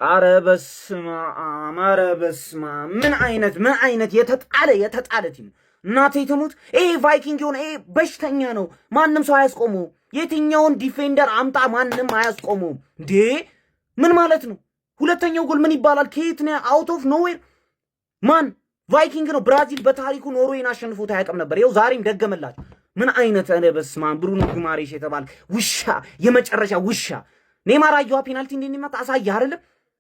አረ በስመ አብ ምን አይነት የተጣለ ቲም እናቴ ትሙት። ይሄ ቫይኪንግ የሆነ ይሄ በሽተኛ ነው። ማንም ሰው አያስቆመው። የትኛውን ዲፌንደር አምጣ ማንም አያስቆመው። እንዴ ምን ማለት ነው? ሁለተኛው ጎል ምን ይባላል? ከየት ነው? አውት ኦፍ ኖዌር ማን? ቫይኪንግ ነው። ብራዚል በታሪኩ ኖርዌይን አሸንፎት አያውቅም ነበር። ይኸው ዛሬም ደገመላችሁ። ምን አይነት በስመ አብ ብሩኖ ጉማሬሽ የተባለ ውሻ፣ የመጨረሻ ውሻ። ኔማር አየዋ ፔናልቲ እንደሚመጣ አሳየ አይደለም?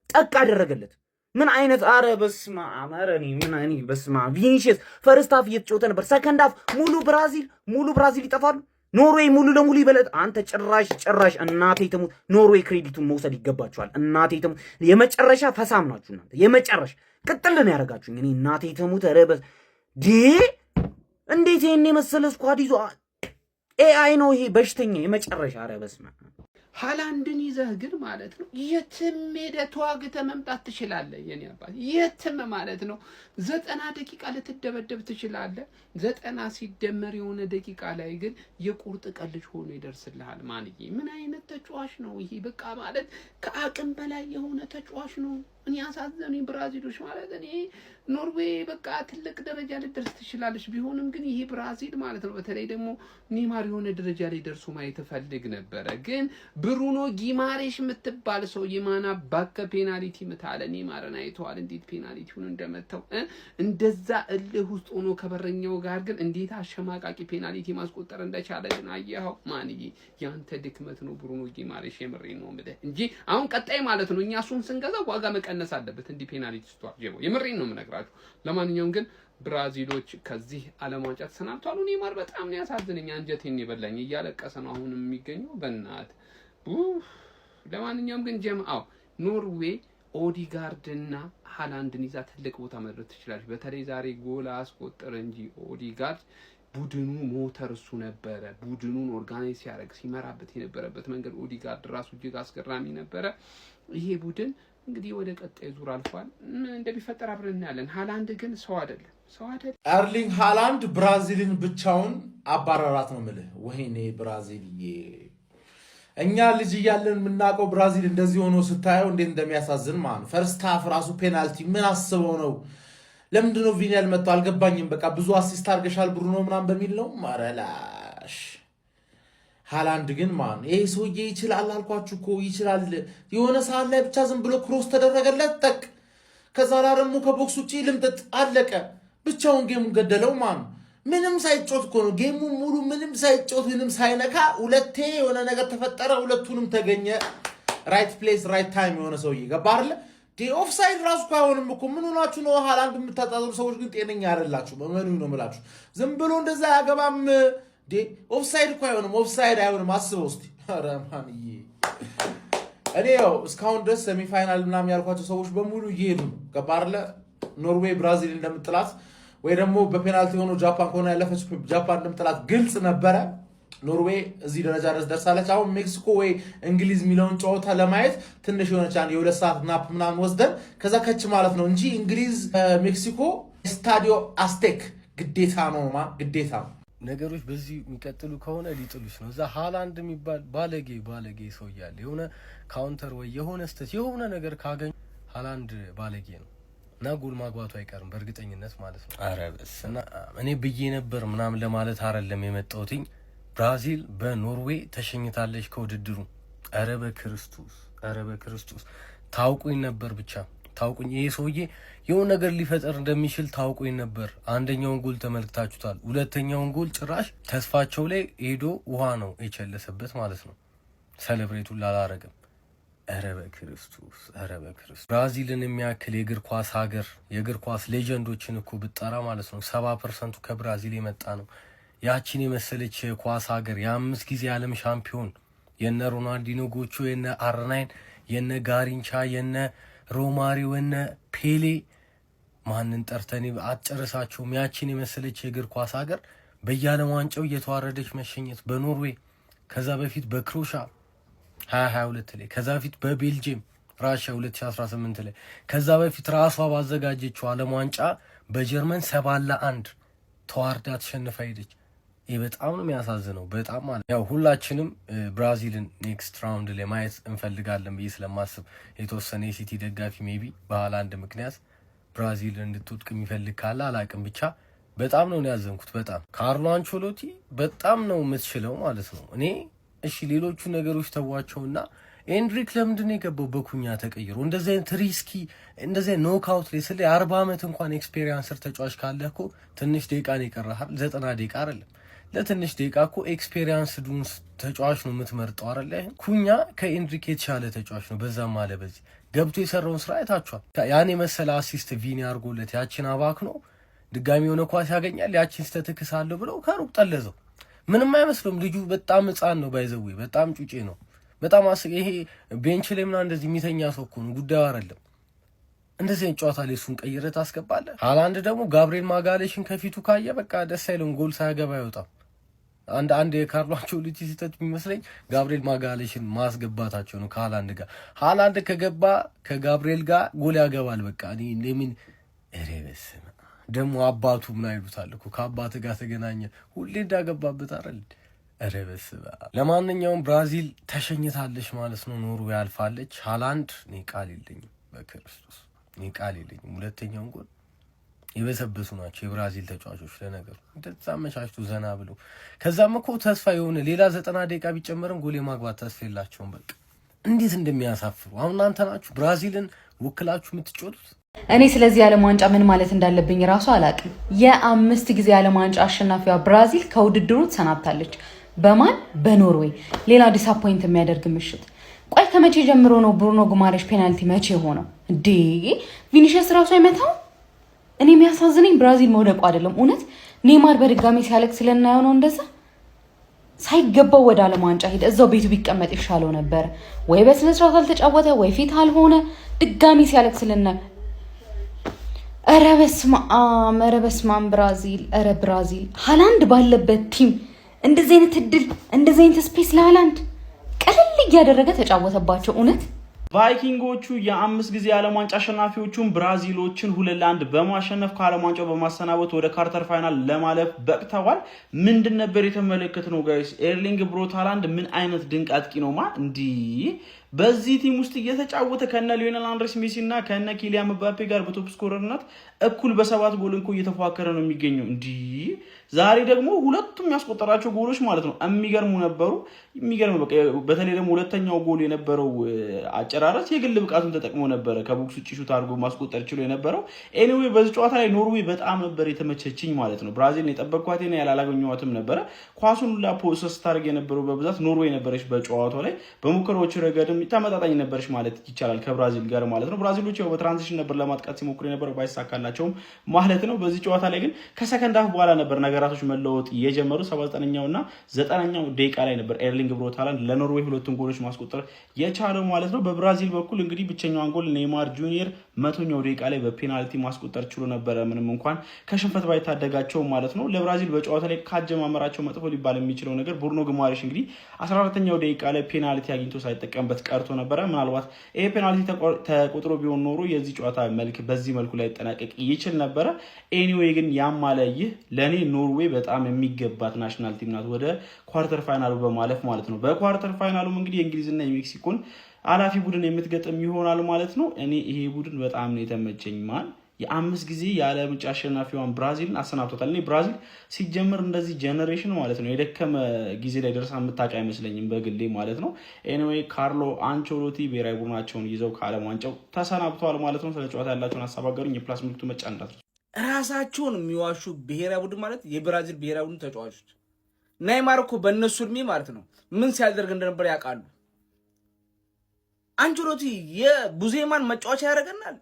ጠቅ አደረገለት። ምን አይነት አረ በስመ አብ እኔ በስመ አብ። ቪኒሺየስ ፈርስት ሃፍ እየተጫወተ ነበር። ሰከንድ ሃፍ ሙሉ ብራዚል ይጠፋሉ። ኖርዌይ ሙሉ ለሙሉ ይበለጥ። አንተ ጭራሽ እናቴ ትሙት። ኖርዌይ ክሬዲቱን መውሰድ ይገባችኋል። እናቴ ትሙት። የመጨረሻ ፈሳም ናችሁ እናንተ። የመጨረሻ ቅጥል ነው ያደረጋችሁኝ። እኔ እናቴ ትሙት። ኧረ ዲ እንዴት ይሄን የመሰለ ስኳድ ይዞ ኤአይ ነው ይሄ በሽተኛ የመጨረሻ። ኧረ በስመ አብ። ሃላንድን ይዘህ ግን ማለት ነው የትም ሄደህ ተዋግተህ መምጣት ትችላለህ። የኔ አባት የትም ማለት ነው 90 ደቂቃ ልትደበደብ ትችላለህ። 90 ሲደመር የሆነ ደቂቃ ላይ ግን የቁርጥ ቀልጅ ሆኖ ይደርስልሃል። ማንዬ ምን አይነት ተጫዋች ነው ይሄ? በቃ ማለት ከአቅም በላይ የሆነ ተጫዋች ነው። እኔ አሳዘኑኝ ብራዚሎች ማለት እኔ ኖርዌይ በቃ ትልቅ ደረጃ ልትደርስ ትችላለች። ቢሆንም ግን ይሄ ብራዚል ማለት ነው በተለይ ደግሞ ኔማር የሆነ ደረጃ ላይ ደርሶ ማየት ፈልግ ነበረ። ግን ብሩኖ ጊማሬሽ የምትባል ሰው የማና ባከ ፔናልቲ ምታለ ኔማርን አይተዋል እንዴት ፔናልቲውን እንደመታው። እንደዛ እልህ ውስጥ ሆኖ ከበረኛው ጋር ግን እንዴት አሸማቃቂ ፔናልቲ ማስቆጠር እንደቻለ ግን አየኸው። ማንዬ ያንተ ድክመት ነው ብሩኖ ጊማሬሽ። የምሬን ነው የምልህ እንጂ አሁን ቀጣይ ማለት ነው እኛ እሱን ስንገዛ ዋጋ መቀነስ አለበት። እንዲህ ፔናልቲ ስቷል ጀቦ። የምሬን ነው የምነግራችሁ። ለማንኛውም ግን ብራዚሎች ከዚህ ዓለም ዋንጫ ተሰናብተዋል። ኔማር በጣም ነው ያሳዝነኝ። አንጀቴን ይበላኝ። እያለቀሰ ነው አሁን የሚገኘው በእናት። ለማንኛውም ግን ጀምአው ኖርዌይ ኦዲጋርድና ሃላንድን ይዛ ትልቅ ቦታ መድረስ ትችላለች። በተለይ ዛሬ ጎል አስቆጠረ እንጂ ኦዲጋርድ ቡድኑ ሞተር እሱ ነበረ። ቡድኑን ኦርጋናይዝ ሲያደርግ ሲመራበት የነበረበት መንገድ ኦዲጋርድ ራሱ እጅግ አስገራሚ ነበረ። ይሄ ቡድን እንግዲህ ወደ ቀጣይ ዙር አልፏል። እንደሚፈጠር አብረን እናያለን። ሃላንድ ግን ሰው አይደለም። ኤርሊንግ ሃላንድ ብራዚልን ብቻውን አባረራት ነው የምልህ። ወይኔ ብራዚልዬ፣ እኛ ልጅ እያለን የምናውቀው ብራዚል እንደዚህ ሆኖ ስታየው እንዴት እንደሚያሳዝን ማለት ነው። ፈርስት ሃፍ ራሱ ፔናልቲ ምን አስበው ነው? ለምንድን ነው ቪኒ ያልመጣው? አልገባኝም። በቃ ብዙ አሲስት አድርገሻል ብሩኖ ምናምን በሚል ነው ማረላሽ። ሃላንድ ግን ማን ይሄ ሰውዬ ይችላል አልኳችሁ እኮ ይችላል። የሆነ ሰዓት ላይ ብቻ ዝም ብሎ ክሮስ ተደረገለት ጠቅ፣ ከዛ ላይ ደግሞ ከቦክስ ውጪ ልምጥጥ አለቀ። ብቻውን ጌሙን ገደለው። ማን ምንም ሳይጮት እኮ ነው ጌሙ ሙሉ ምንም ሳይጮት ምንም ሳይነካ ሁለቴ የሆነ ነገር ተፈጠረ፣ ሁለቱንም ተገኘ። ራይት ፕሌስ ራይት ታይም የሆነ ሰውዬ ገባ አይደለ? ኦፍሳይድ ራሱ አይሆንም እኮ። ምን ሆናችሁ ነው ሃላንድ የምታጣጥሩ ሰዎች? ግን ጤነኛ አይደላችሁ። በመኑ ነው የምላችሁ። ዝም ብሎ እንደዛ ያገባም ኦፍሳይድ እኮ አይሆንም። ኦፍሳይድ አይሆንም። አስበው እስቲ። ኧረ ማንዬ እኔ ያው እስካሁን ድረስ ሴሚፋይናል ምናምን ያልኳቸው ሰዎች በሙሉ እየሄዱ ነው። ገባ አይደለ? ኖርዌይ ብራዚል እንደምጥላት ወይ ደግሞ በፔናልቲ ሆኖ ጃፓን ከሆነ ያለፈች ጃፓን እንደምጥላት ግልጽ ነበረ። ኖርዌይ እዚህ ደረጃ ድረስ ደርሳለች። አሁን ሜክሲኮ ወይ እንግሊዝ የሚለውን ጨዋታ ለማየት ትንሽ የሆነች የ2 ሰዓት ናፕ ምናምን ወስደን ከዛ ከች ማለት ነው እንጂ እንግሊዝ ሜክሲኮ ስታዲዮ አስቴክ ግዴታ ነው ግዴታ ነው። ነገሮች በዚህ የሚቀጥሉ ከሆነ ሊጥሉሽ ነው። እዛ ሃላንድ የሚባል ባለጌ ሰው እያለ የሆነ ካውንተር ወይ የሆነ ስተት የሆነ ነገር ካገኙ ሃላንድ ባለጌ ነው እና ጎል ማግባቱ አይቀርም በእርግጠኝነት ማለት ነው። ኧረ በስመ አብ። እኔ ብዬ ነበር ምናምን ለማለት አይደለም የመጣሁትኝ። ብራዚል በኖርዌይ ተሸኝታለች ከውድድሩ። ኧረ በክርስቶስ ታውቁኝ ነበር ብቻ ታውቁኝ። ይሄ ሰውዬ የሆነ ነገር ሊፈጠር እንደሚችል ታውቁኝ ነበር። አንደኛውን ጎል ተመልክታችሁታል። ሁለተኛውን ጎል ጭራሽ ተስፋቸው ላይ ሄዶ ውሃ ነው የቸለሰበት ማለት ነው። ሴሌብሬቱን ላላረግም። ኧረ በክርስቶስ ብራዚልን የሚያክል የእግር ኳስ ሀገር የእግር ኳስ ሌጀንዶችን እኮ ብጠራ ማለት ነው 70% ከብራዚል የመጣ ነው። ያቺን የመሰለች ኳስ ሀገር የ5 ጊዜ ዓለም ሻምፒዮን የነ ሮናልዲኖ ጎቾ፣ የነ አርናይን፣ የነ ጋሪንቻ፣ የነ ሮማሪዮ፣ የነ ፔሌ ማንን ጠርተኔ አትጨርሳቸውም። ያቺን የመሰለች የእግር ኳስ ሀገር በየዓለም ዋንጫው እየተዋረደች መሸኘት በኖርዌይ ከዛ በፊት በክሮሻ 2022 ላይ ከዛ በፊት በቤልጂየም ራሽያ 2018 ላይ ከዛ በፊት ራሷ ባዘጋጀችው ዓለም ዋንጫ በጀርመን 7-1 ተዋርዳ ተሸንፋ ሄደች። ይሄ በጣም ነው የሚያሳዝነው። በጣም ማለት ያው ሁላችንም ብራዚልን ኔክስት ራውንድ ላይ ማየት እንፈልጋለን ብዬ ስለማስብ የተወሰነ የሲቲ ደጋፊ ሜቢ በሃላንድ ምክንያት ብራዚልን እንድትወድቅ የሚፈልግ ካለ አላቅም። ብቻ በጣም ነው ያዘንኩት። በጣም ካርሎ አንቸሎቲ በጣም ነው የምትችለው ማለት ነው። እኔ እሺ ሌሎቹ ነገሮች ተዋቸውና ኤንድሪክ ለምንድን ነው የገባው በኩኛ ተቀይሮ? እንደዚህ አይነት ሪስኪ እንደዚህ ኖክአውት ላይ ስለ 40 ዓመት እንኳን ኤክስፔሪየንስ ተጫዋች ካለ እኮ ትንሽ ደቂቃ ነው የቀረሃል። 90 ደቂቃ አይደለም ለትንሽ ደቂቃ እኮ ኤክስፔሪየንስ ዱንስ ተጫዋች ነው የምትመርጠው አይደለ? ኩኛ ከኤንድሪክ የተሻለ ተጫዋች ነው። በዛም አለ በዚህ ገብቶ የሰራውን ስራ አይታችኋል። ያን የመሰለ አሲስት ቪኒ አድርጎለት ያችን አባክ ነው ድጋሚ የሆነ ኳስ ያገኛል። ያችን ስተትክሳለሁ ብለው ከሩቅ ጠለዘው። ምንም አይመስልም። ልጁ በጣም ህፃን ነው። ባይዘዌ በጣም ጩጬ ነው። በጣም ይሄ ቤንች ላይ ምናምን እንደዚህ የሚተኛ ሰው እኮ ነው። ጉዳዩ አይደለም። እንደዚህ ጨዋታ ላይ እሱን ቀይረህ ታስገባለህ። ሃላንድ ደግሞ ጋብሪኤል ማጋሌሽን ከፊቱ ካየ በቃ ደስ አይለውም። ጎል ሳያገባ አይወጣም። አንድ የካርሎ አንቸሎቲ ስህተት የሚመስለኝ ጋብሪኤል ማጋሌሽን ማስገባታቸው ነው ከሃላንድ ጋር። ሃላንድ ከገባ ከጋብሪኤል ጋር ጎል ያገባል። በቃ እኔ ለምን እሬበስ ደግሞ አባቱ ምን አይሉታል እኮ ከአባት ጋር ተገናኘ ሁሌ እንዳገባበት አይደል? እሬበስ ለማንኛውም ብራዚል ተሸኝታለች ማለት ነው። ኖርዌይ አልፋለች። ሃላንድ እኔ ቃል የለኝም፣ በክርስቶስ እኔ ቃል የለኝም። ሁለተኛውን ጎል የበሰበሱ ናቸው የብራዚል ተጫዋቾች። ለነገሩ እንደዛ አመቻችቶ ዘና ብለው ከዛም እኮ ተስፋ የሆነ ሌላ 90 ደቂቃ ቢጨመርም ጎል የማግባት ተስፋ የላቸውም። በቃ እንዴት እንደሚያሳፍሩ። አሁን እናንተ ናችሁ ብራዚልን ወክላችሁ የምትጮቱት። እኔ ስለዚህ ዓለም ዋንጫ ምን ማለት እንዳለብኝ ራሱ አላውቅም። የ5 ጊዜ ዓለም ዋንጫ አሸናፊዋ ብራዚል ከውድድሩ ተሰናብታለች። በማን? በኖርዌይ። ሌላ ዲስአፖይንት የሚያደርግ ምሽት። ቆይ ከመቼ ጀምሮ ነው ብሩኖ ጉማሬሽ ፔናልቲ መቼ ሆነው እንዴ? ቪኒሺየስ ራሱ አይመታው። እኔ የሚያሳዝነኝ ብራዚል መውደቁ አይደለም። እውነት ኔይማር በድጋሚ ሲያለቅስ ስለናየው ነው። እንደዛ ሳይገባው ወደ ዓለም ዋንጫ ሄደ። እዛው ቤቱ ቢቀመጥ ይሻለው ነበር። ወይ በስነ ስርዓት አልተጫወተ፣ ወይ ፊት አልሆነ። ድጋሚ ሲያለቅስ ስለናየው ኧረ በስመ አብ ብራዚል። ኧረ ብራዚል ሃላንድ ባለበት ቲም እንደዚህ አይነት እድል እንደዚህ አይነት ስፔስ ለሃላንድ ቀለል እያደረገ ተጫወተባቸው። እውነት ቫይኪንጎቹ የ5 ጊዜ ዓለም ዋንጫ አሸናፊዎቹን ብራዚሎችን 2-1 በማሸነፍ ከዓለም ዋንጫው በማሰናበት ወደ ኳርተር ፋይናል ለማለፍ በቅተዋል። ምንድን ነበር የተመለከትነው ጋይስ? ኤርሊንግ ብሮት ሃላንድ ምን አይነት ድንቅ አጥቂ ነው! እንዲህ በዚህ ቲም ውስጥ እየተጫወተ ከነ ሊዮኔል አንድሬስ ሜሲ እና ከነ ኪሊያን ምባፔ ጋር በቶፕ ስኮረርነት እኩል በ7 ጎል እንኳን እየተፎካከረ ነው የሚገኘው። እንዲህ ዛሬ ደግሞ ሁለቱም ያስቆጠራቸው ጎሎች ማለት ነው የሚገርሙ ነበሩ። በተለይ ደግሞ ሁለተኛው ጎል የነበረው አጨራረስ የግል ብቃቱን ተጠቅሞ ነበረ ከቦክስ ውጪ ሹት አድርጎ ማስቆጠር ችሎ የነበረው። ኤኒዌይ በዚህ ጨዋታ ላይ ኖርዌይ በጣም ነበር የተመቸችኝ ማለት ነው። ብራዚልን የጠበቅኳትና ያላላገኘኋትም ነበረ። ኳሱን ሁላ ፖሰስ ታርግ የነበረው በብዛት ኖርዌይ ነበረች። በጨዋታው ላይ በሙከራዎች ረገድም ተመጣጣኝ ነበረች ማለት ይቻላል ከብራዚል ጋር ማለት ነው። ብራዚሎች ያው በትራንዚሽን ነበር ለማጥቃት ሲሞክሩ የነበረው ባይሳካላቸውም ማለት ነው። በዚህ ጨዋታ ላይ ግን ከሰከንድ ሃፍ በኋላ ነበር ነገራቶች መለወጥ የጀመሩ። 79ኛውና 90ኛው ደቂቃ ላይ ነበር ኤርሊንግ ብሮት ሃላንድ ለኖርዌይ ሁለቱን ጎሎች ማስቆጠር የቻለው ማለት ነው። በብራዚል በኩል እንግዲህ ብቸኛውን ጎል ኔይማር ጁኒየር 100ኛው ደቂቃ ላይ በፔናልቲ ማስቆጠር ችሎ ነበረ፣ ምንም እንኳን ከሽንፈት ባይታደጋቸው ማለት ነው። ለብራዚል በጨዋታ ላይ ካጀማመራቸው መጥፎ ሊባል የሚችለው ነገር ብሩኖ ጉማሬሽ እንግዲህ 14ኛው ደቂቃ ላይ ፔናልቲ አግኝቶ ሳይጠቀምበት ቀርቶ ነበረ። ምናልባት ይሄ ፔናልቲ ተቆጥሮ ቢሆን ኖሮ የዚህ ጨዋታ መልክ በዚህ መልኩ ላይ ጠናቀቅ ይችል ነበረ። ኤኒዌይ ግን ያማለ ይህ ለኔ ኖርዌይ በጣም የሚገባት ናሽናል ቲም ናት ወደ ኳርተር ፋይናሉ በማለፍ ማለት ነው። በኳርተር ፋይናሉም እንግዲህ የእንግሊዝና የሜክሲኮን አላፊ ቡድን የምትገጥም ይሆናል ማለት ነው። እኔ ይሄ ቡድን በጣም ነው የተመቸኝ። የ5 ጊዜ የዓለም ዋንጫ አሸናፊዋን ብራዚልን አሰናብቶታል። እኔ ብራዚል ሲጀምር እንደዚህ ጀነሬሽን ማለት ነው የደከመ ጊዜ ላይ ደርሳ የምታውቅ አይመስለኝም በግሌ ማለት ነው። ኤኒዌይ ካርሎ አንቸሎቲ ብሔራዊ ቡድናቸውን ይዘው ከዓለም ዋንጫው ተሰናብተዋል ማለት ነው። ስለ ጨዋታ ያላቸውን ሀሳብ አጋሩኝ። የፕላስ ምልክቱ መጫን እንዳትረሱ። ራሳቸውን የሚዋሹ ብሔራዊ ቡድን ማለት የብራዚል ብሔራዊ ቡድን ተጫዋቾች ኔይማር እኮ በእነሱ እድሜ ማለት ነው ምን ሲያደርግ እንደነበር ያውቃሉ። አንቸሎቲ የቡዜማን መጫወቻ ያደርገናል፣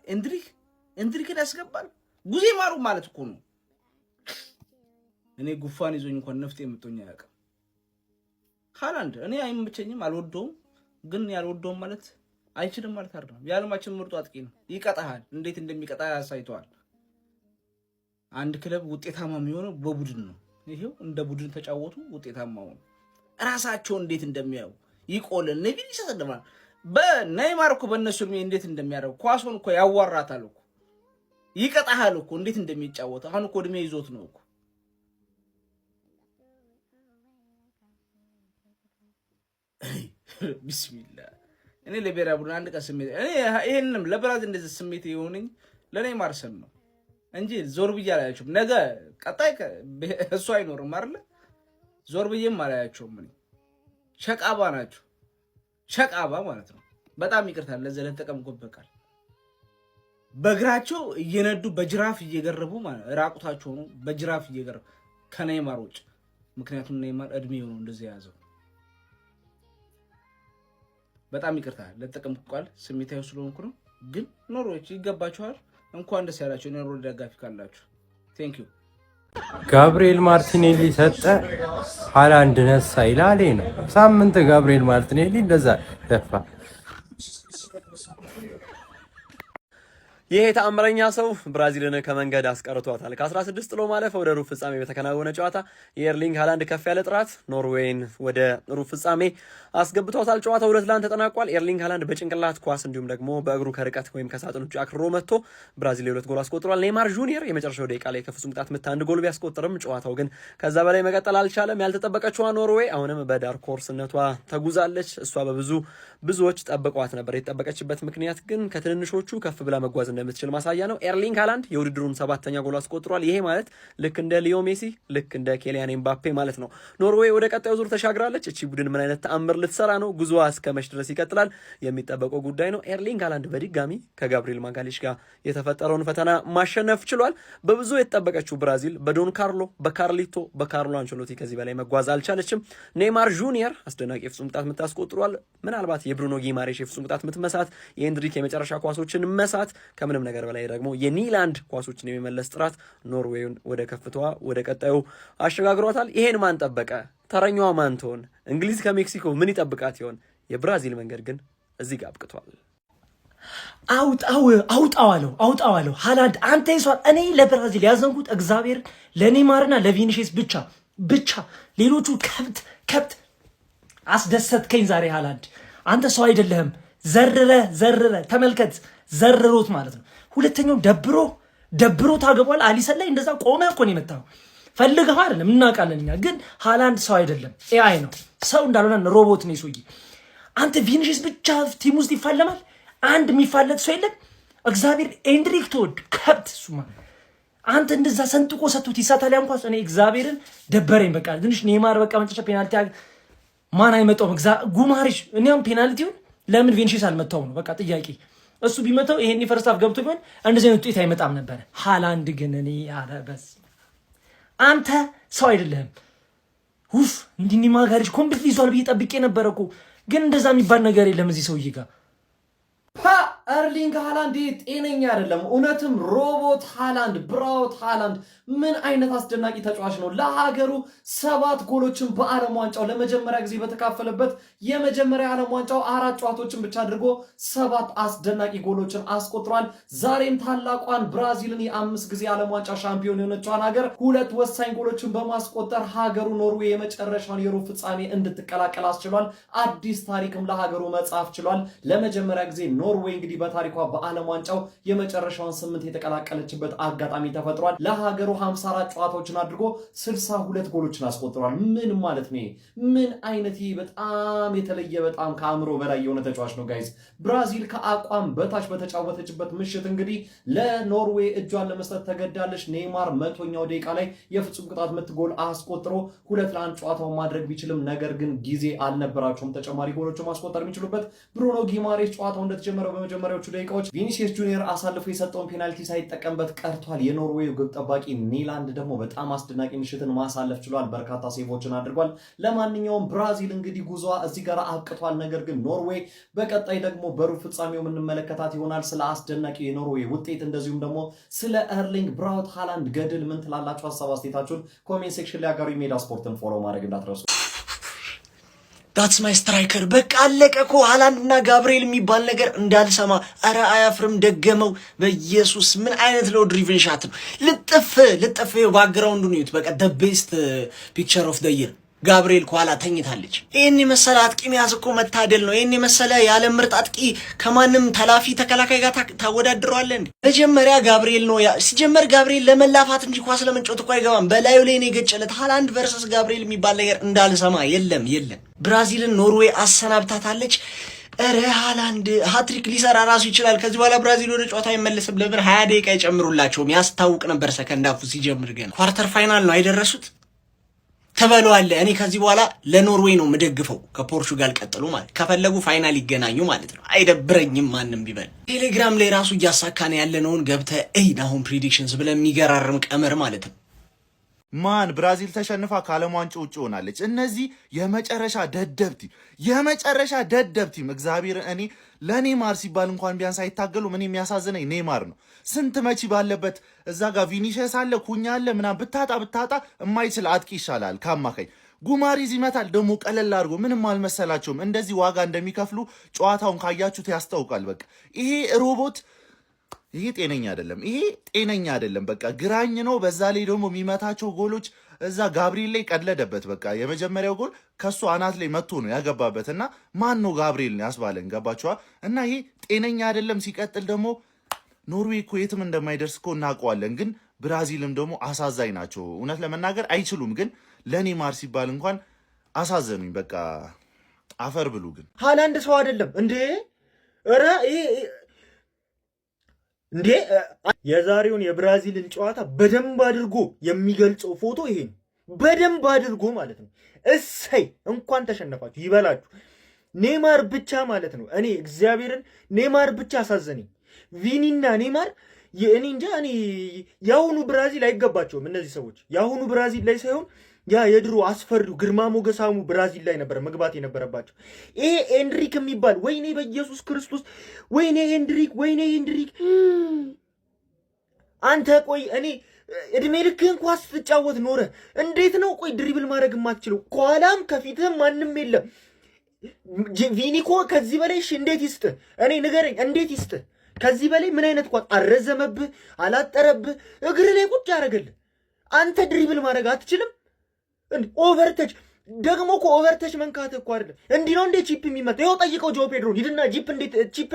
እንድሪክን ያስገባል። ቡዜማሩ ማለት እኮ ነው። እኔ ጉፋን ይዞኝ እንኳን ነፍጤ የምትሆኝ አያውቅም። ሃላንድ እኔ አይመቸኝም፣ አልወደውም። ግን ያልወደውም ማለት አይችልም ማለት አይደለም። የዓለማችን ምርጡ አጥቂ ነው። ይቀጣሃል፣ እንዴት እንደሚቀጣ ያሳይተዋል። አንድ ክለብ ውጤታማ የሚሆነው በቡድን ነው። ይሄው እንደ ቡድን ተጫወቱ፣ ውጤታማ ሆኑ። ራሳቸው እንዴት እንደሚያዩ ይቆልን ነቢል ይሰደማል። በኔይማር እኮ በእነሱ እንዴት እንደሚያደርጉ ኳሱን እኮ ያዋራታል እኮ ይቀጣሃል እኮ እንዴት እንደሚጫወት። አሁን እኮ እድሜ ይዞት ነው እኮ ቢስሚላህ እኔ ለብሔራዊ ቡድን አንድ ቀን ስሜት እኔ ይሄንንም ለብራዚል እንደዚህ ስሜት የሆነኝ ለኔይማር ስም ነው እንጂ ዞር ብዬ አላያቸውም። ነገ ቀጣይ እሱ አይኖርም አይደል? ዞር ብዬም አላያቸውም። ምን ሸቃባ ናቸው፣ ሸቃባ ማለት ነው። በጣም ይቅርታል ለዚህ ለተጠቀምኩበት ቃል። በእግራቸው እየነዱ በጅራፍ እየገረቡ ማለት ራቁታቸው ነው፣ በጅራፍ እየገረቡ ከኔይማር ውጭ። ምክንያቱም ኔይማር እድሜው ነው እንደዚህ ያዘው። በጣም ይቅርታል ለተጠቀምኩት ቃል፣ ስሜታዊ ስለሆንኩ ነው። ግን ኖርዌይች ይገባችኋል። እንኳን ደስ ያላችሁ ኖርዌይ ደጋፊ ካላችሁ ቴንክ ዩ። ጋብሪኤል ማርቲኔሊ ሰጠ ሃላንድ ነሳ ይላል ነው። ሳምንት ጋብሪኤል ማርቲኔሊ እንደዛ ደፋ። ይሄ ተአምረኛ ሰው ብራዚልን ከመንገድ አስቀርቷታል። ከ16 ጥሎ ማለፍ ወደ ሩብ ፍጻሜ በተከናወነ ጨዋታ የኤርሊንግ ሃላንድ ከፍ ያለ ጥራት ኖርዌይን ወደ ሩብ ፍጻሜ አስገብቷታል። ጨዋታው 2-1 ተጠናቋል። ኤርሊንግ ሃላንድ በጭንቅላት ኳስ እንዲሁም ደግሞ በእግሩ ከርቀት ወይም ከሳጥን ውጭ አክርሮ መጥቶ ብራዚል 2 ጎል አስቆጥሯል። ኔይማር ጁኒየር የመጨረሻው ደቂቃ ላይ ከፍጹም ቅጣት ምት 1 ጎል ቢያስቆጥርም ጨዋታው ግን ከዛ በላይ መቀጠል አልቻለም። ያልተጠበቀችዋ ኖርዌይ አሁንም በዳርክ ሆርስነቷ ተጉዛለች። እሷ ብዙዎች ጠብቀዋት ነበር። የተጠበቀችበት ምክንያት ግን ከትንንሾቹ ከፍ ብላ መጓዝ እንደምትችል ማሳያ ነው። ኤርሊንግ ሃላንድ የውድድሩን 7ኛ ጎል አስቆጥሯል። ይሄ ማለት ልክ እንደ ሊዮ ሜሲ፣ ልክ እንደ ኬሊያን ኤምባፔ ማለት ነው። ኖርዌይ ወደ ቀጣዩ ዙር ተሻግራለች። እቺ ቡድን ምን አይነት ተአምር ልትሰራ ነው? ጉዞዋ እስከ መች ድረስ ይቀጥላል? የሚጠበቀው ጉዳይ ነው። ኤርሊንግ ሃላንድ በድጋሚ ከጋብሪኤል ማጋሊሽ ጋር የተፈጠረውን ፈተና ማሸነፍ ችሏል። በብዙ የተጠበቀችው ብራዚል በዶን ካርሎ፣ በካርሊቶ፣ በካርሎ አንቸሎቲ ከዚህ በላይ መጓዝ አልቻለችም። ኔይማር ጁኒየር አስደናቂ የፍጹም ቅጣት ምት አስቆጥሯል። ምናልባት የብሩኖ ጊማሬሽ የፍጹም ቅጣት ምት መሳት፣ የኤንድሪክ የመጨረሻ ኳሶችን መሳት፣ ከምንም ነገር በላይ ደግሞ የኒላንድ ኳሶችን የሚመለስ ጥራት ኖርዌይን ወደ ከፍታዋ ወደ ቀጣዩ አሸጋግሯታል። ይሄን ማን ጠበቀ? ተረኛዋ ማን ትሆን? እንግሊዝ ከሜክሲኮ ምን ይጠብቃት ይሆን? የብራዚል መንገድ ግን እዚህ ጋር አብቅቷል። አውጣዋለሁ ሃላንድ አንተ ይሷል። እኔ ለብራዚል ያዘንኩት እግዚአብሔር ለኔይማርና ለቪኒሺየስ ብቻ ሌሎቹ ከብት አስደሰትከኝ ዛሬ ሃላንድ። አንተ ሰው አይደለህም። ዘርረ ተመልከት፣ ዘርሮት ማለት ነው። ሁለተኛው ደብሮ ታገቧል። አሊሰን ላይ እንደዛ ቆመ እኮ ነው የመታው። ፈልገህ አይደለም እናውቃለን እኛ። ግን ሃላንድ ሰው አይደለም፣ ኤአይ ነው። ሰው እንዳልሆነ ሮቦት ነው ይሶይ። አንተ ቪኒሺየስ ብቻ ቲም ውስጥ ይፋለማል። አንድ የሚፋለጥ ሰው የለም። እግዚአብሔር ኤንድሪክ ተወድ ከብት ሱማ አንተ እንደዛ ሰንጥቆ ሰጥቶት ይሳታል። እንኳን እኔ እግዚአብሔርን ደበረኝ። በቃ ትንሽ ኔይማር በቃ መጨረሻ ፔናልቲ ማን አይመጣውም። ጉማሬሽ እኔም ፔናልቲውን ለምን ቪኒሺየስ አልመታውም ነው በቃ ጥያቄ። እሱ ቢመታው ይሄን ፈርስት ሃፍ ገብቶ ቢሆን እንደዚህ አይነት ውጤት አይመጣም ነበር። ሃላንድ ግን እኔ አረበስ አንተ ሰው አይደለህም። ውፍ እንዲህ ማጋሪሽ ኮምፕሊት ይዟል ብዬ ጠብቄ ነበር እኮ። ግን እንደዛ የሚባል ነገር የለም እዚህ ሰውዬ ጋር። ኤርሊንግ ሃላንድ ጤነኛ አይደለም። እውነትም ሮቦት ሃላንድ፣ ብራውት ሃላንድ ምን አይነት አስደናቂ ተጫዋች ነው። ለሀገሩ 7 ጎሎችን በዓለም ዋንጫው ለመጀመሪያ ጊዜ በተካፈለበት የመጀመሪያ ዓለም ዋንጫው 4 ጨዋታዎችን ብቻ አድርጎ 7 አስደናቂ ጎሎችን አስቆጥሯል። ዛሬም ታላቋን ብራዚልን የ5 ጊዜ ዓለም ዋንጫ ሻምፒዮን የሆነችዋን ሀገር 2 ወሳኝ ጎሎችን በማስቆጠር ሀገሩ ኖርዌይ የመጨረሻውን የሩብ ፍጻሜ እንድትቀላቀል አስችሏል። አዲስ ታሪክም ለሀገሩ መጻፍ ችሏል። ለመጀመሪያ ጊዜ ኖርዌይ እንግዲህ በታሪኳ በዓለም ዋንጫው የመጨረሻውን 8 የተቀላቀለችበት አጋጣሚ ተፈጥሯል። ለሀገሩ 54 ጨዋታዎችን አድርጎ 62 ጎሎችን አስቆጥሯል። ምን ማለት ነው? ምን አይነት በጣም የተለየ በጣም ከአእምሮ በላይ የሆነ ተጫዋች ነው ጋይዝ። ብራዚል ከአቋም በታች በተጫወተችበት ምሽት እንግዲህ ለኖርዌይ እጇን ለመስጠት ተገዳለች። ኔይማር 100ኛው ደቂቃ ላይ የፍጹም ቅጣት ምት ጎል አስቆጥሮ 2-1 ጨዋታውን ማድረግ ቢችልም ነገር ግን ጊዜ አልነበራቸውም ተጨማሪ ጎሎችን ማስቆጠር የሚችሉበት። ብሩኖ ጊማሬሽ ጨዋታው እንደተጀመረው በመጀመሪያዎቹ ደቂቃዎች ቪኒሺየስ ጁኒየር አሳልፎ የሰጠውን ፔናልቲ ሳይጠቀምበት ቀርቷል። የኖርዌይ ግብ ጠባቂ ኒላንድ ደግሞ በጣም አስደናቂ ምሽትን ማሳለፍ ችሏል። በርካታ ሴቮችን አድርጓል። ለማንኛውም ብራዚል እንግዲህ ጉዞዋ እዚህ ጋር አብቅቷል። ነገር ግን ኖርዌይ በቀጣይ ደግሞ በሩብ ፍጻሜው የምንመለከታት ይሆናል። ስለ አስደናቂ የኖርዌይ ውጤት እንደዚሁም ደግሞ ስለ ኤርሊንግ ብራውት ሃላንድ ገድል ምን ትላላችሁ? ሀሳብ አስተያየታችሁን ኮሜንት ሴክሽን ላይ አጋሩ። ሜዳ ስፖርትን ፎሎ ማድረግ እንዳትረሱ። ዳትስ ማይ ስትራይከር በቃ አለቀ እኮ። ሃላንድና ጋብሪኤል የሚባል ነገር እንዳልሰማ። አረ አያፍርም፣ ደገመው። በኢየሱስ ምን አይነት ሎ ድሪቭን ሻት ነው! ልጥፍ ባክግራውንዱን እዩት። በቃ the best picture of the year ጋብርኤል ከኋላ ተኝታለች። ይህን የመሰለ አጥቂ መያዝ እኮ መታደል ነው። ይህን የመሰለ ያለ ምርጥ አጥቂ ከማንም ተላፊ ተከላካይ ጋር ታወዳድረዋለህ እንዴ? መጀመሪያ ጋብርኤል ነው ሲጀመር ጋብርኤል ለመላፋት እንጂ ኳስ ለመጫወት እኮ አይገባም። በላዩ ላይ ነው የገጨለት። ሃላንድ ቨርሰስ ጋብርኤል የሚባል ነገር እንዳልሰማ የለም። ብራዚልን ኖርዌይ አሰናብታታለች። እረ ሃላንድ ሃትሪክ ሊሰራ ራሱ ይችላል። ከዚህ በኋላ ብራዚል ወደ ጨዋታ አይመለስም። ለምን 20 ደቂቃ ይጨምሩላቸውም? ያስታውቅ ነበር ሰከንድ አፉ ሲጀምር። ገና ኳርተር ፋይናል ነው አይደረሱት ተበለዋለህ። እኔ ከዚህ በኋላ ለኖርዌይ ነው የምደግፈው ከፖርቹጋል ቀጥሎ ማለት ከፈለጉ ፋይናል ይገናኙ ማለት ነው። አይደብረኝም ማንም ቢበል። ቴሌግራም ላይ ራሱ እያሳካን ያለነውን ገብተህ አሁን ፕሪዲክሽንስ ብለን የሚገራርም ቀመር ማለት ነው። ማን ብራዚል ተሸንፋ ከዓለም ዋንጫ ውጭ ሆናለች። እነዚህ የመጨረሻ ደደብ ቲም እግዚአብሔር እኔ ለኔማር ሲባል እንኳን ቢያንስ አይታገሉም። እኔ የሚያሳዝነኝ ኔማር ነው። ስንት መቺ ባለበት እዛ ጋር ቪኒሽስ አለ፣ ኩኛ አለ ምናምን ብታጣ የማይችል አጥቂ ይሻላል ከአማካኝ። ጉማሬዝ ይመታል ደግሞ ቀለል አድርጎ ምንም አልመሰላቸውም። እንደዚህ ዋጋ እንደሚከፍሉ ጨዋታውን ካያችሁት ያስታውቃል። በቃ ይሄ ሮቦት ይሄ ጤነኛ አይደለም። በቃ ግራኝ ነው። በዛ ላይ ደግሞ የሚመታቸው ጎሎች እዛ ጋብሪኤል ላይ ቀለደበት። በቃ የመጀመሪያው ጎል ከሱ አናት ላይ መጥቶ ነው ያገባበት እና ማን ነው ጋብሪኤል ያስባለን። ገባችኋ? እና ይሄ ጤነኛ አይደለም። ሲቀጥል ደግሞ ኖርዌይ እኮ የትም እንደማይደርስ እኮ እናውቀዋለን። ግን ብራዚልም ደግሞ አሳዛኝ ናቸው። እውነት ለመናገር አይችሉም። ግን ለኔማር ሲባል እንኳን አሳዘኑኝ። በቃ አፈር ብሉ። ግን ሃላንድ ሰው አይደለም እንዴ? ኧረ እንዴ የዛሬውን የብራዚልን ጨዋታ በደንብ አድርጎ የሚገልጸው ፎቶ ይሄ ነው። በደንብ አድርጎ ማለት ነው። እሰይ እንኳን ተሸነፋችሁ ይበላችሁ። ኔማር ብቻ ማለት ነው። እኔ እግዚአብሔርን ኔማር ብቻ አሳዘነኝ። ቪኒና ኔማር እኔ እንጃ። እኔ የአሁኑ ብራዚል አይገባቸውም እነዚህ ሰዎች። የአሁኑ ብራዚል ላይ ሳይሆን ያ የድሮ አስፈሪው ግርማ ሞገሳሙ ብራዚል ላይ ነበር መግባት የነበረባቸው። ይሄ ኤንድሪክ የሚባል ወይኔ በኢየሱስ ክርስቶስ ወይኔ ኤንድሪክ አንተ ቆይ እኔ እድሜ ልክህን ኳስ ስትጫወት ኖረ እንዴት ነው ቆይ ድሪብል ማድረግ የማትችለው? ከኋላም ከፊትህም ማንም የለም። ቪኒኮ ከዚህ በላይ እሺ እንዴት ይስጥህ? እኔ ንገረኝ እንዴት ይስጥህ? ከዚህ በላይ ምን አይነት ኳስ አረዘመብህ? አላጠረብህ? እግር ላይ ቁጭ ያደረገልህ አንተ ድሪብል ማድረግ አትችልም? ኦቨርተች ደግሞ እኮ ኦቨርተች መንካት እኮ አይደለም። እንዲህ ነው እንዴ ቺፕ የሚመታው? ይኸው ጠይቀው ጆ ፔድሮን ሂድና ቺፕ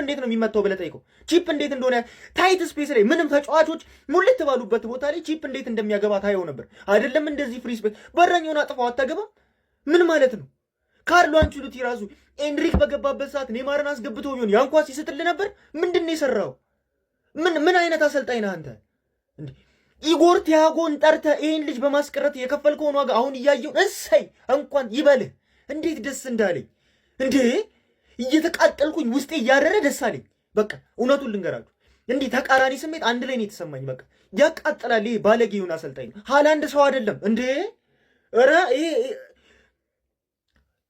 እንዴት ነው የሚመታው ብለህ ጠይቀው። ቺፕ እንዴት እንደሆነ ታይት ስፔስ ላይ ምንም ተጫዋቾች ሙልት ባሉበት ቦታ ላይ ቺፕ እንዴት እንደሚያገባ ታየው ነበር አይደለም? እንደዚህ ፍሪ ስፔስ በረኛውን አጥፋው አታገባም? ምን ማለት ነው? ካርሎ አንቸሎቲ ራሱ ኤንድሪክ በገባበት ሰዓት ኔማርን አስገብቶ ቢሆን ያን ኳስ ይስጥልህ ነበር? ምንድን ነው የሰራው? ምን አይነት አሰልጣኝ ነህ አንተ እንዴ? ኢጎር ቲያጎን ጠርተህ ይሄን ልጅ በማስቀረት የከፈልከውን ዋጋ አሁን እያየው እሰይ እንኳን ይበልህ። እንዴት ደስ እንዳለኝ እንዴ! እየተቃጠልኩኝ ውስጤ እያረረ ደስ አለኝ። በቃ እውነቱን ልንገራችሁ እንዲህ ተቃራኒ ስሜት አንድ ላይ ነው የተሰማኝ። በቃ ያቃጥላል። ይሄ ባለጌውን አሰልጣኝ ነው። ሃላንድ ሰው አይደለም እንዴ! ኧረ ይሄ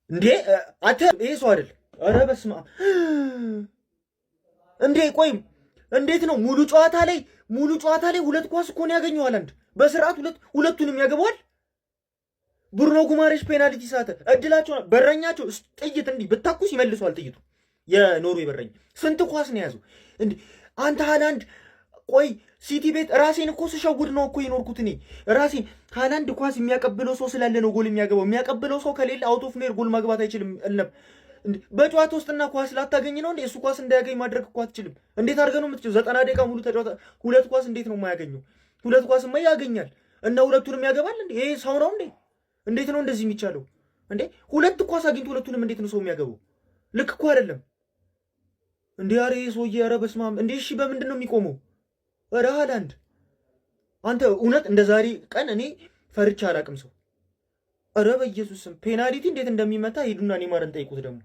እንዴ አንተ ይሄ ሰው አይደለም። ኧረ በስመ አብ እንዴ! ቆይ እንዴት ነው ሙሉ ጨዋታ ላይ ሁለት ኳስ እኮ ነው ያገኘው ሃላንድ በስርዓት ሁለቱንም ያገባዋል። ብሩኖ ጉማሬሽ ፔናልቲ ሳተ። እድላቸው በረኛቸው ጥይት እንዲህ ብታኩስ ይመልሷል ጥይቱ። የኖርዌይ በረኛ ስንት ኳስ ነው ያዘው እንዴ አንተ ሃላንድ። ቆይ ሲቲ ቤት ራሴን እኮ ስሸውድ ነው እኮ የኖርኩት እኔ ራሴን። ሃላንድ ኳስ የሚያቀብለው ሰው ስላለ ነው ጎል የሚያገባው። የሚያቀብለው ሰው ከሌለ አውት ኦፍ ኔር ጎል ማግባት አይችልም። በጨዋታ ውስጥና ኳስ ላታገኝ ነው እንዴ? እሱ ኳስ እንዳያገኝ ማድረግ እኮ አትችልም። እንዴት አድርገህ ነው የምትችለው? 90 ደቂቃ ሙሉ ተጫዋታ ሁለት ኳስ እንዴት ነው የማያገኘው? ሁለት ኳስማ ያገኛል እና ሁለቱንም ያገባል እንዴ? ይሄ ሰው ነው እንዴ? እንዴት ነው እንደዚህ የሚቻለው እንዴ? ሁለት ኳስ አግኝቶ ሁለቱንም እንዴት ነው ሰው የሚያገባው? ልክ እኮ አይደለም እንዴ! ኧረ ይሄ ሰውዬ ኧረ በስመ አብ እንዴ! እሺ በምንድን ነው የሚቆመው? ኧረ ሃላንድ አንተ እውነት እንደ ዛሬ ቀን እኔ ፈርቻ አላቅም ሰው። ኧረ በኢየሱስ ስም ፔናልቲ እንዴት እንደሚመታ ሂዱና ኔማርን ጠይቁት ደግሞ